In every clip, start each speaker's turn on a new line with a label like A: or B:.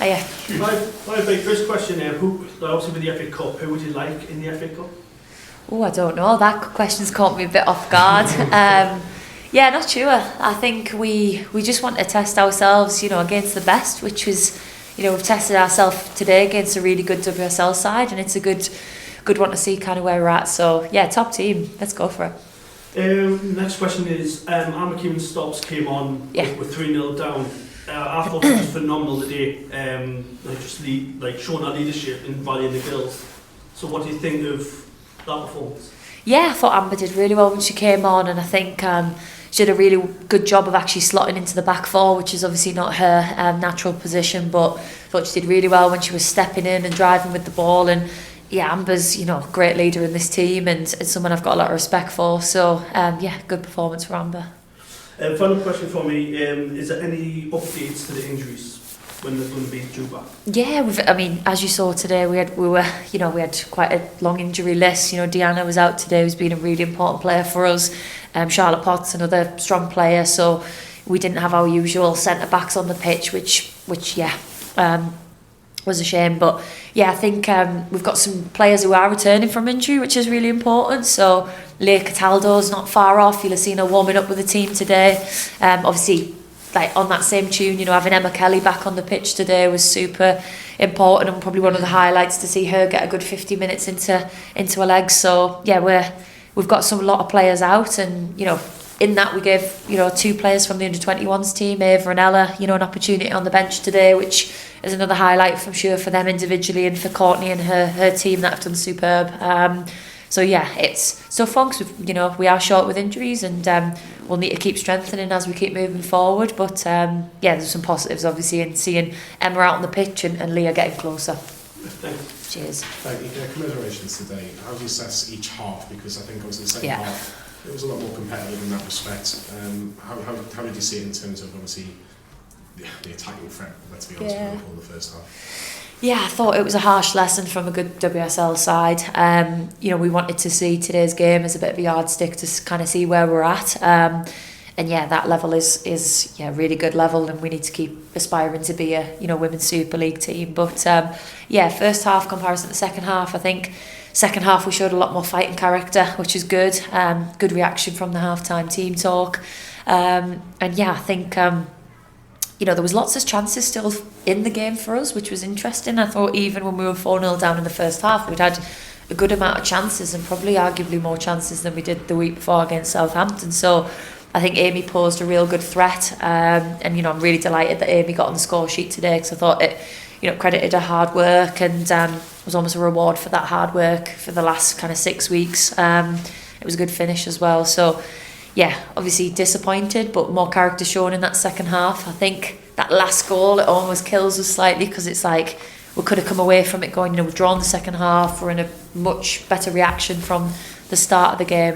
A: yeah.
B: My big first question here, obviously with the FA Cup, who would you like in the FA Cup?
A: Oh, I don't know. That question's caught me a bit off guard. Yeah, not sure. I think we just want to test ourselves, against the best, which was, we've tested ourselves today against a really good WSL side, and it's a good one to see kind of where we're at. So yeah, top team. Let's go for it.
B: Next question is, Magpies stops came on with 3-0 down. I thought it was phenomenal today. Showing our leadership in valuing the girls. So what do you think of that performance?
A: Yeah, I thought Amber did really well when she came on, and I think she did a really good job of actually slotting into the back four, which is obviously not her natural position, but I thought she did really well when she was stepping in and driving with the ball. And yeah, Amber's a great leader in this team, and someone I've got a lot of respect for. So yeah, good performance for Amber.
B: Final question for me, is there any updates to the injuries? When they're going to be due back? Yeah,
A: as you saw today, we had quite a long injury list. Deanna was out today, who's been a really important player for us. Charlotte Potts, another strong player. So we didn't have our usual centre backs on the pitch, which was a shame. But yeah, I think we've got some players who are returning from injury, which is really important. So Leah Cataldo's not far off. You'll have seen her warming up with the team today. Obviously, on that same tune, having Emma Kelly back on the pitch today was super important, and probably one of the highlights to see her get a good 50 minutes into her legs. So yeah, we've got a lot of players out, and in that we gave 2 players from the under-21s team, Ava and Ella, an opportunity on the bench today, which is another highlight for sure for them individually, and for Courtney and her team that have done superb. So yeah, it's so fun because we are short with injuries, and we'll need to keep strengthening as we keep moving forward. But yeah, there's some positives obviously in seeing Emma out on the pitch and Leah getting closer.
B: Thanks.
A: Cheers.
C: Thank you. Commiserations today. How do you assess each half? Because I think obviously the second half it was a lot more competitive in that respect. How did you see it in terms of obviously the attacking threat? Let's be honest, Liverpool in the first half.
A: Yeah, I thought it was a harsh lesson from a good WSL side. We wanted to see today's game as a bit of a yardstick to kind of see where we're at. And yeah, that level is really good level, and we need to keep aspiring to be a Women's Super League team. But first half comparison to the second half, I think second half we showed a lot more fighting character, which is good. Good reaction from the half-time team talk. And yeah, I think there was lots of chances still in the game for us, which was interesting. I thought even when we were 4-0 down in the first half, we'd had a good amount of chances, and probably arguably more chances than we did the week before against Southampton. So I think Amy posed a real good threat, and I'm really delighted that Amy got on the score sheet today, because I thought it credited her hard work, and was almost a reward for that hard work for the last kind of 6 weeks. It was a good finish as well. So yeah, obviously disappointed, but more character shown in that second half. I think that last goal, it almost kills us slightly, because it's like we could have come away from it going, we've drawn the second half, we're in a much better reaction from the start of the game.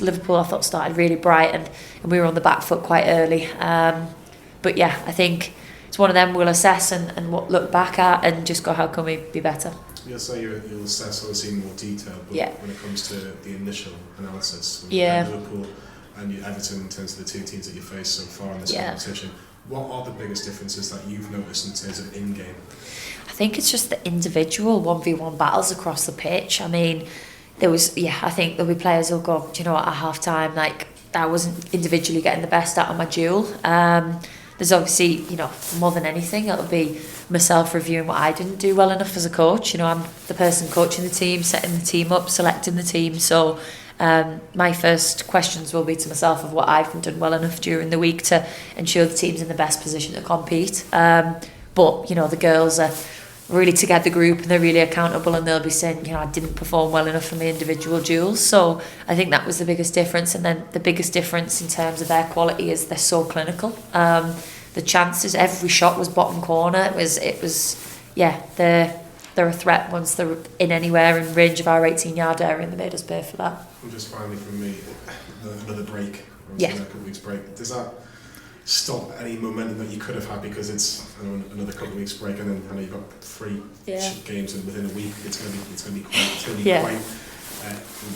A: Liverpool, I thought, started really bright, and we were on the back foot quite early. But yeah, I think it's one of them we'll assess and look back at and just go, how can we be better?
C: You'll say you'll assess obviously in more detail, but when it comes to the initial analysis, Liverpool and Everton, in terms of the 2 teams that you faced so far in this competition, what are the biggest differences that you've noticed in terms of in-game?
A: I think it's just the individual 1v1 battles across the pitch. I mean, I think there'll be players who'll go, at half-time, I wasn't individually getting the best out of my duel. There's obviously, more than anything, it'll be myself reviewing what I didn't do well enough as a coach. I'm the person coaching the team, setting the team up, selecting the team. So my first questions will be to myself of what I haven't done well enough during the week to ensure the team's in the best position to compete. But the girls are really together group, and they're really accountable, and they'll be saying, I didn't perform well enough in the individual duels. So I think that was the biggest difference. And then the biggest difference in terms of their quality is they're so clinical. The chances, every shot was bottom corner. It was they're a threat once they're in anywhere in range of our 18-yard area, and they made us pay for that.
C: And just finally from me, another break, a couple of weeks break. Does that stop any momentum that you could have had, because it's another couple of weeks break, and then you've got 3 games within a week? It's going to be quite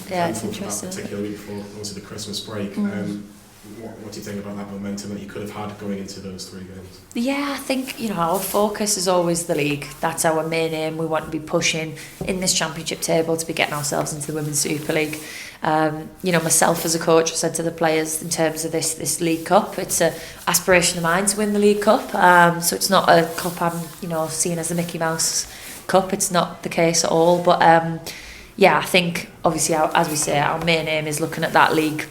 C: painful for that particular week before also the Christmas break. What do you think about that momentum that you could have had going into those 3 games?
A: Yeah, I think, our focus is always the league. That's our main aim. We want to be pushing in this championship table to be getting ourselves into the Women's Super League. Myself as a coach, I said to the players in terms of this League Cup, it's an aspiration of mine to win the League Cup. So it's not a cup I'm, seeing as the Mickey Mouse Cup. It's not the case at all. But I think obviously, as we say, our main aim is looking at that league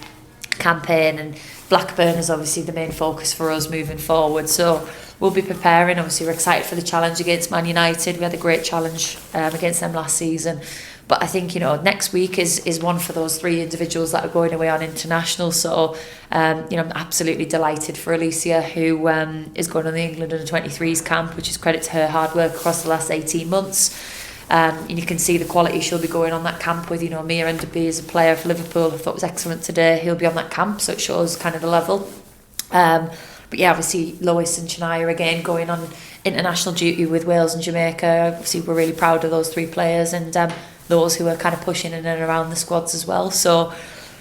A: campaign, and Blackburn is obviously the main focus for us moving forward. So we'll be preparing. Obviously, we're excited for the challenge against Man United. We had a great challenge against them last season. But I think, next week is one for those 3 individuals that are going away on international. So, I'm absolutely delighted for Alicia, who is going on the England Under-23s camp, which is credit to her hard work across the last 18 months. And you can see the quality she'll be going on that camp with. Mia Enderby is a player for Liverpool. I thought was excellent today. He'll be on that camp, so it shows kind of the level. But yeah, obviously Lois and Chennai again going on international duty with Wales and Jamaica. Obviously we're really proud of those 3 players, and those who are kind of pushing in and around the squads as well. So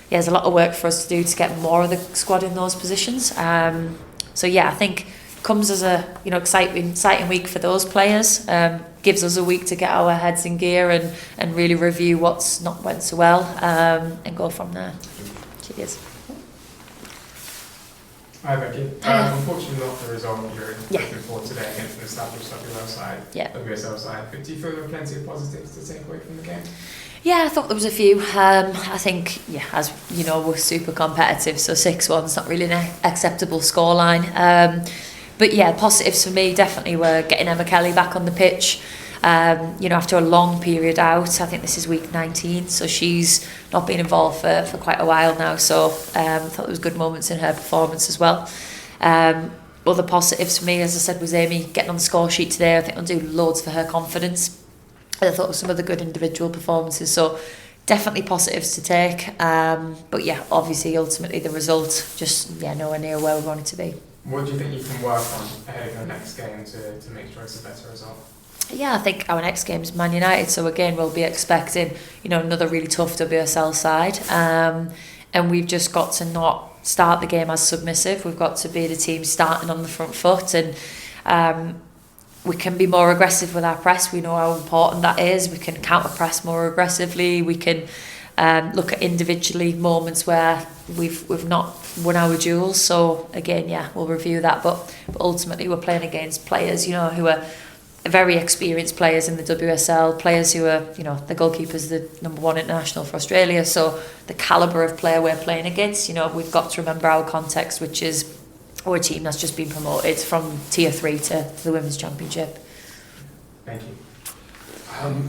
A: yeah, there's a lot of work for us to do to get more of the squad in those positions. I think comes as a exciting week for those players. Gives us a week to get our heads in gear and really review what's not went so well, and go from there. Cheers.
D: Hi Becky. Unfortunately not the result you're looking for today against an established WSL side. But do you feel there are plenty of positives to take away from the game?
A: Yeah, I thought there was a few. I think, as you know, we're super competitive, so 6-1's not really an acceptable scoreline. But yeah, positives for me definitely were getting Emma Kelly back on the pitch. After a long period out. I think this is week 19, so she's not been involved for quite a while now. So I thought there was good moments in her performance as well. Other positives for me, as I said, was Amy getting on the score sheet today. I think I'll do loads for her confidence. I thought there were some other good individual performances, so definitely positives to take. But yeah, obviously, ultimately the result just nowhere near where we want it to be.
D: What do you think you can work on ahead of your next game to make sure it's a better result?
A: Yeah, I think our next game is Man United, so again we'll be expecting another really tough WSL side, and we've just got to not start the game as submissive. We've got to be the team starting on the front foot, and we can be more aggressive with our press. We know how important that is. We can counter press more aggressively. We can look at individually moments where we've not won our duels. So again, we'll review that, but ultimately we're playing against players who are very experienced players in the WSL, players who are, the goalkeeper's the #1 international for Australia. So the calibre of player we're playing against, we've got to remember our context, which is we're a team that's just been promoted from Tier 3 to the Women's Championship.
D: Thank you.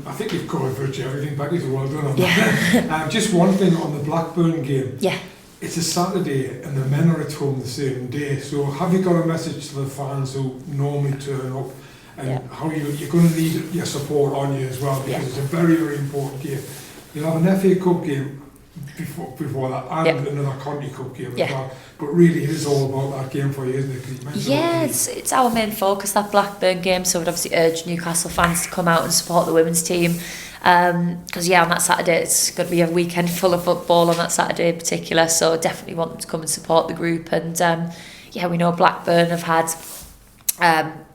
E: I think you've covered virtually everything, Becky, so well done on that. Just one thing on the Blackburn game.
A: Yeah.
E: It's a Saturday and the men are at home the same day. So have you got a message to the fans who normally turn up? And how you're going to need your support on you as well, because it's a very, very important game. You'll have an FA Cup game before that, and another County Cup game as well. But really, it is all about that game for you, isn't it?
A: It's our main focus, that Blackburn game. So we'd obviously urge Newcastle fans to come out and support the women's team. Because on that Saturday, it's going to be a weekend full of football on that Saturday in particular. So definitely want them to come and support the group. And we know Blackburn have had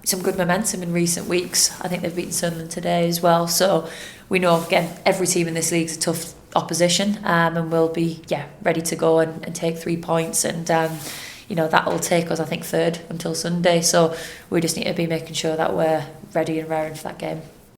A: some good momentum in recent weeks. I think they've beaten Sunderland today as well. So we know, again, every team in this league is a tough opposition, and we'll be ready to go and take 3 points. And that will take us, I think, third until Sunday. So we just need to be making sure that we're ready and raring for that game.